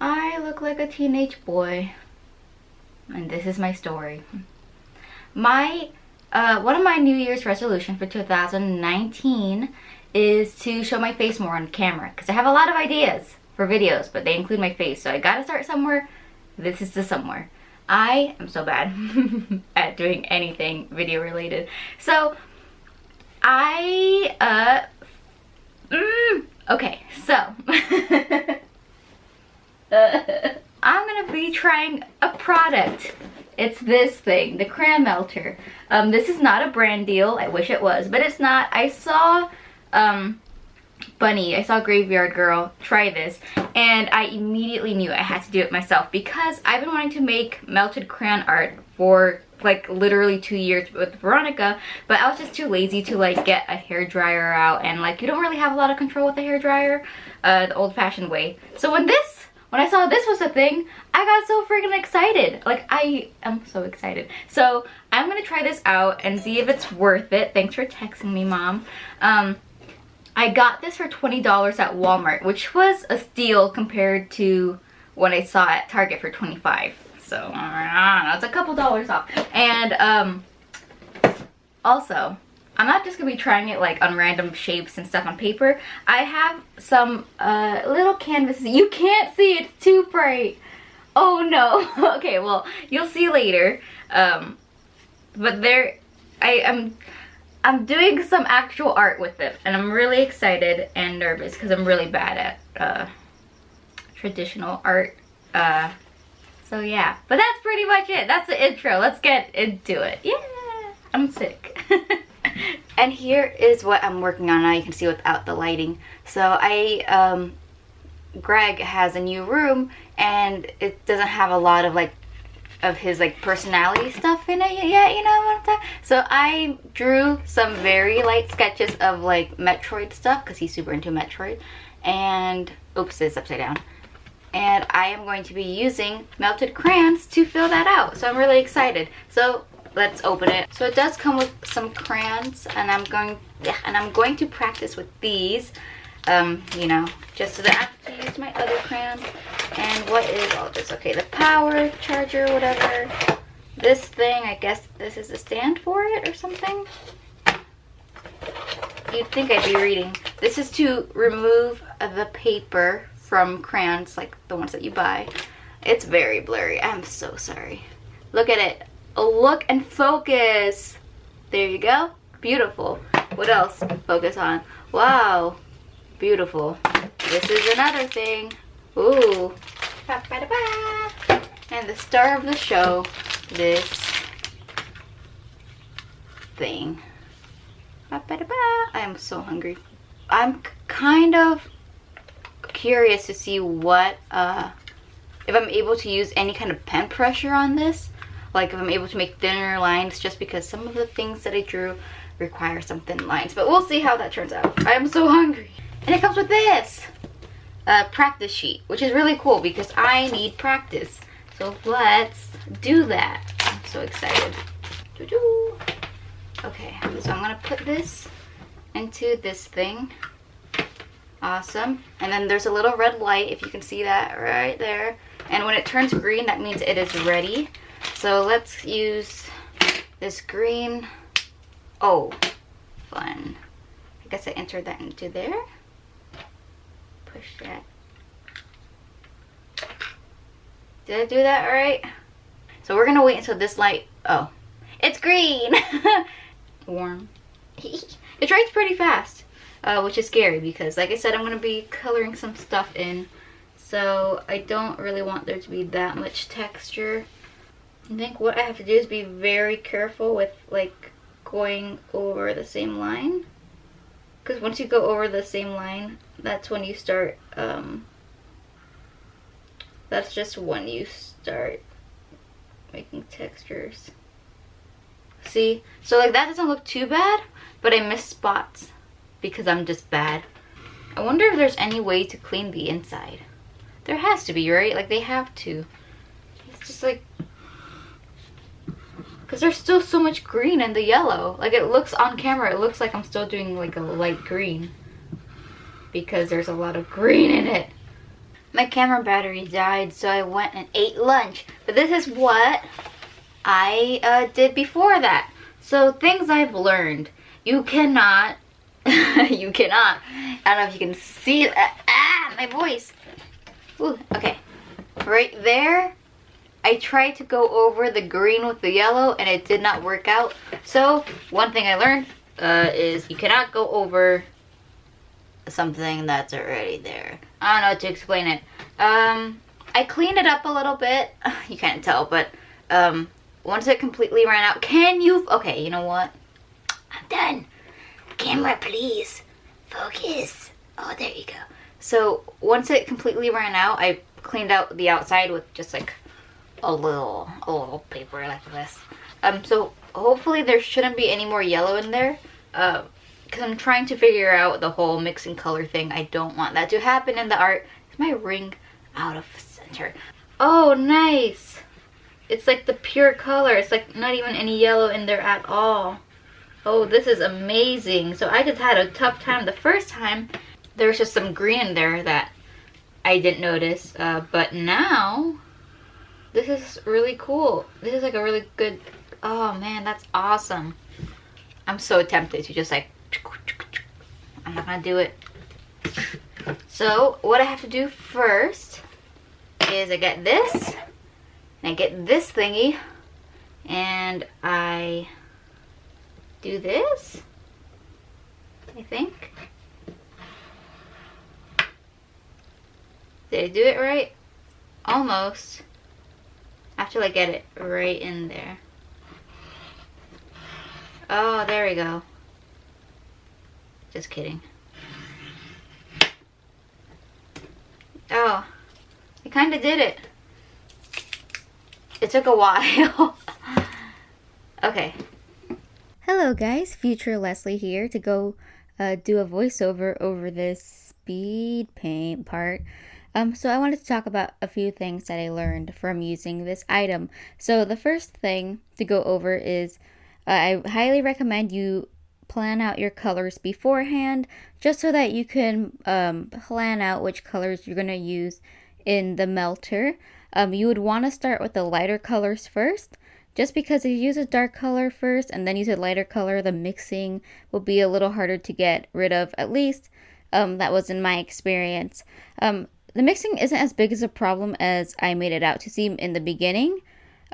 I look like a teenage boy, and this is my story. My one of my New Year's resolution for 2019 is to show my face more on camera, because I have a lot of ideas for videos, but they include my face, so I gotta start somewhere. This is the somewhere. I am so bad at doing anything video related. So okay, so I'm gonna be trying a product. It's this thing, the crayon melter. This is not a brand deal. I wish it was, but it's not. I saw I saw Graveyard Girl try this, and I immediately knew I had to do it myself, because I've been wanting to make melted crayon art for like literally 2 years with Veronica, but I was just too lazy to like get a hair dryer out, and like you don't really have a lot of control with the hair dryer the old-fashioned way. So when I saw this was a thing, I got so freaking excited. Like, I am so excited. So I'm gonna try this out and see if it's worth it. Thanks for texting me, Mom. I got this for $20 at Walmart, which was a steal compared to when I saw it at Target for $25. So it's a couple dollars off. And also, I'm not just gonna be trying it like on random shapes and stuff on paper. I have some little canvases. You can't see, it's too bright. Oh no. Okay, well, you'll see later. But I'm doing some actual art with it, and I'm really excited and nervous because I'm really bad at traditional art. So yeah, but that's pretty much it. That's the intro. Let's get into it. Yeah, I'm sick. And here is what I'm working on now. You can see without the lighting. So Greg has a new room, and it doesn't have a lot of like of his like personality stuff in it yet, you know what I'm talking. So I drew some very light sketches of like Metroid stuff, because he's super into Metroid. And oops, it's upside down. And I am going to be using melted crayons to fill that out. So I'm really excited. So let's open it. So it does come with some crayons, and I'm going to practice with these, you know, just so that I have to use my other crayons. And what is all this? Okay, the power charger, whatever. This thing, I guess this is a stand for it or something. You'd think I'd be reading. This is to remove the paper from crayons, like the ones that you buy. It's very blurry. I'm so sorry. Look at it. Look and focus. There you go. Beautiful. What else? Focus on. Wow. Beautiful. This is another thing. Ooh. And the star of the show, this thing. I am so hungry. I'm kind of curious to see what, if I'm able to use any kind of pen pressure on this. Like if I'm able to make thinner lines, just because some of the things that I drew require some thin lines. But we'll see how that turns out. I am so hungry. And it comes with this practice sheet, which is really cool because I need practice. So let's do that. I'm so excited. Okay, so I'm gonna put this into this thing. Awesome. And then there's a little red light, if you can see that right there. And when it turns green, that means it is ready. So let's use this green. Oh, fun. I guess I entered that into there. Push that. Did I do that right? So we're gonna wait until this light, oh, it's green. Warm. It dries pretty fast, which is scary because, like I said, I'm gonna be coloring some stuff in. So I don't really want there to be that much texture. I think what I have to do is be very careful with like going over the same line, because once you go over the same line, that's when you start that's just when you start making textures. See, so like that doesn't look too bad, but I miss spots because I'm just bad. I wonder if there's any way to clean the inside. There has to be, right? Like they have to. It's just like, because there's still so much green in the yellow. Like it looks on camera, it looks like I'm still doing like a light green because there's a lot of green in it. My camera battery died, so I went and ate lunch. But this is what I did before that. So things I've learned. You cannot, you cannot. I don't know if you can see that. Ah, my voice. Ooh, okay. Right there, I tried to go over the green with the yellow and it did not work out. So one thing I learned is you cannot go over something that's already there. I don't know how to explain it. I cleaned it up a little bit. You can't tell, but once it completely ran out, okay, you know what? I'm done. Camera, please. Focus. Oh, there you go. So once it completely ran out, I cleaned out the outside with just like a little paper like this. So hopefully there shouldn't be any more yellow in there. Because I'm trying to figure out the whole mixing color thing. I don't want that to happen in the art. Is my ring out of center? Oh, nice. It's like the pure color. It's like not even any yellow in there at all. Oh, this is amazing. So I just had a tough time the first time. There was just some green in there that I didn't notice. But now, this is really cool. This is like a really good, oh man, that's awesome. I'm so tempted to just like, I'm not gonna do it. So what I have to do first is I get this, and I get this thingy, and I do this, I think. Did I do it right? Almost. I have to like get it right in there. Oh, there we go. Just kidding. Oh, I kind of did it. It took a while. Okay. Hello guys, Future Leslie here to go do a voiceover over this speed paint part. So I wanted to talk about a few things that I learned from using this item. So the first thing to go over is I highly recommend you plan out your colors beforehand, just so that you can plan out which colors you're going to use in the melter. You would want to start with the lighter colors first, just because if you use a dark color first and then use a lighter color, the mixing will be a little harder to get rid of. At least that was in my experience. The mixing isn't as big as a problem as I made it out to seem in the beginning.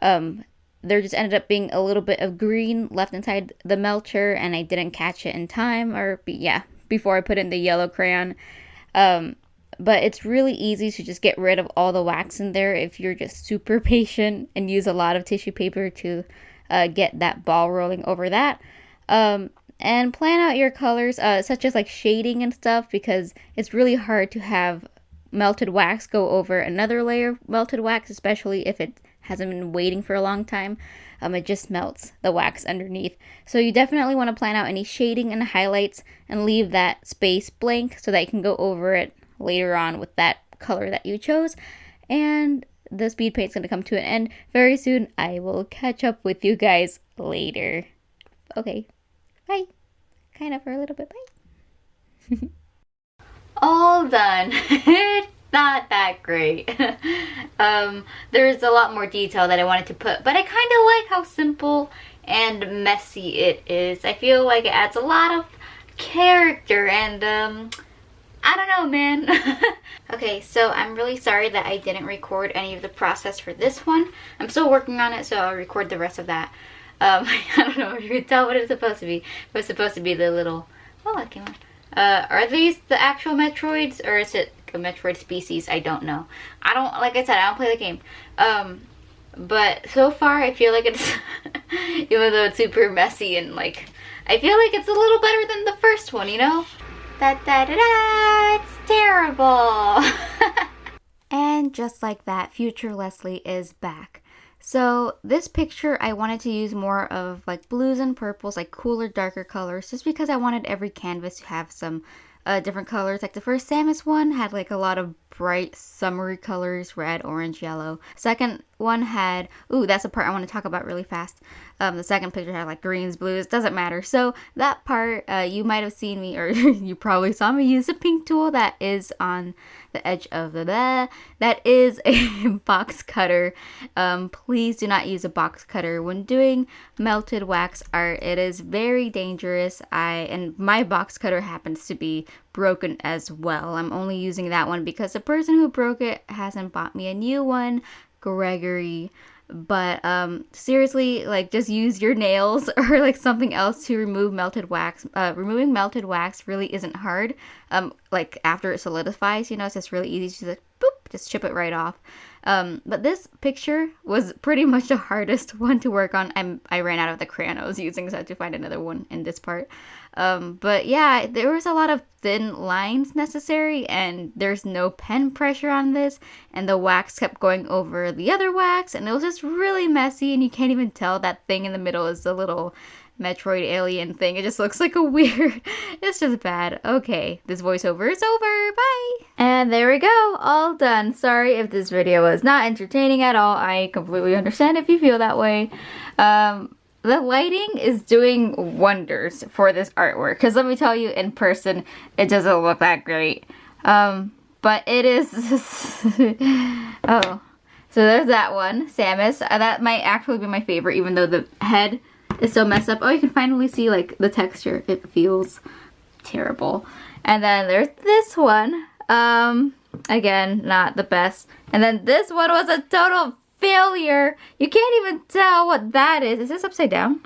There just ended up being a little bit of green left inside the melter, and I didn't catch it in time, or before I put in the yellow crayon. But it's really easy to just get rid of all the wax in there if you're just super patient and use a lot of tissue paper to get that ball rolling over that. And plan out your colors, such as like shading and stuff, because it's really hard to have melted wax go over another layer of melted wax, especially if it hasn't been waiting for a long time. It just melts the wax underneath. So you definitely want to plan out any shading and highlights and leave that space blank so that you can go over it later on with that color that you chose. And the speed paint's going to come to an end very soon. I will catch up with you guys later. Okay, bye. Kind of for a little bit, bye. All done. It's not that great. There's a lot more detail that I wanted to put, but I kind of like how simple and messy it is. I feel like it adds a lot of character, and I don't know, man. Okay, so I'm really sorry that I didn't record any of the process for this one. I'm still working on it, so I'll record the rest of that. I don't know if you can tell what it's supposed to be. It's supposed to be the little, oh, that came on. Are these the actual Metroids, or is it a Metroid species? I don't know. Like I said, I don't play the game. But so far I feel like it's, even though it's super messy and like, I feel like it's a little better than the first one, you know? It's terrible. And just like that, Future Leslie is back. So this picture, I wanted to use more of like blues and purples, like cooler, darker colors, just because I wanted every canvas to have some different colors. Like the first Samus one had like a lot of bright, summery colors, red, orange, yellow. Second one had, ooh, that's the part I want to talk about really fast. The second picture had like greens, blues, doesn't matter. So that part, you might have seen me, or you probably saw me use a pink tool that is on the edge of the bed. That is a box cutter. Please do not use a box cutter when doing melted wax art. It is very dangerous. And my box cutter happens to be broken as well. I'm only using that one because the person who broke it hasn't bought me a new one, Gregory. But seriously, like, just use your nails or like something else to remove melted wax. Removing melted wax really isn't hard. Like after it solidifies, you know, it's just really easy to just boop, just chip it right off. But this picture was pretty much the hardest one to work on. I ran out of the crayon I was using, so I had to find another one in this part. But yeah, there was a lot of thin lines necessary, and there's no pen pressure on this, and the wax kept going over the other wax, and it was just really messy, and you can't even tell that thing in the middle is the little Metroid alien thing. It just looks like a weird, it's just bad. Okay, this voiceover is over, bye! And there we go, all done. Sorry if this video was not entertaining at all. I completely understand if you feel that way. The lighting is doing wonders for this artwork, because let me tell you, in person, it doesn't look that great. But it is, oh, so there's that one, Samus. That might actually be my favorite, even though the head is so messed up. Oh, you can finally see like the texture. It feels terrible. And then there's this one. Again, not the best. And then this one was a total failure. You can't even tell what that is. Is this upside down?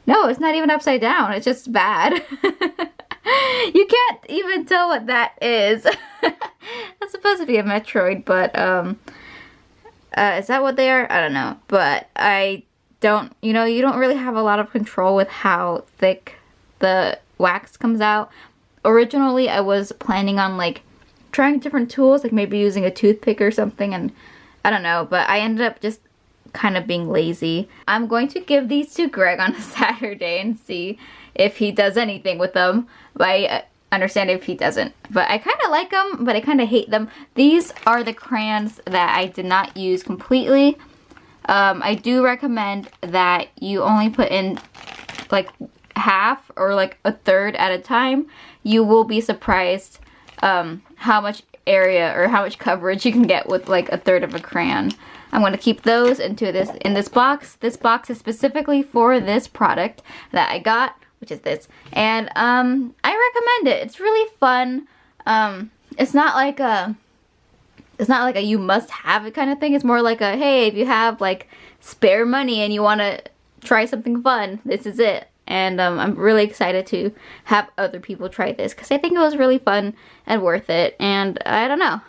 No, it's not even upside down. It's just bad. You can't even tell what that is. That's supposed to be a Metroid, but is that what they are? I don't know. But I don't, you know, you don't really have a lot of control with how thick the wax comes out. Originally, I was planning on like trying different tools, like maybe using a toothpick or something, and I don't know, but I ended up just kind of being lazy. I'm going to give these to Greg on a Saturday and see if he does anything with them. But I understand if he doesn't. But I kind of like them, but I kind of hate them. These are the crayons that I did not use completely. I do recommend that you only put in like half or like a third at a time. You will be surprised how much area or how much coverage you can get with like a third of a crayon. I'm going to keep those in this box. This box is specifically for this product that I got, which is this. And I recommend it. It's really fun. It's not like a you must have it kind of thing. It's more like a, hey, if you have like spare money and you want to try something fun, this is it. And I'm really excited to have other people try this because I think it was really fun and worth it. And I don't know,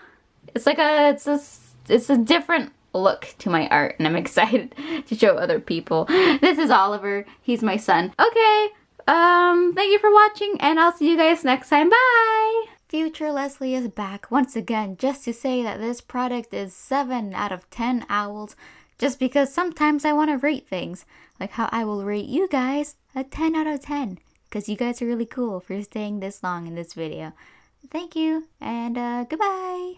it's like it's a different look to my art, and I'm excited to show other people. This is Oliver. He's my son. Okay, thank you for watching, and I'll see you guys next time. Bye! Future Leslie is back once again just to say that this product is 7 out of 10 owls, just because sometimes I want to rate things, like how I will rate you guys a 10 out of 10, because you guys are really cool for staying this long in this video. Thank you, and goodbye!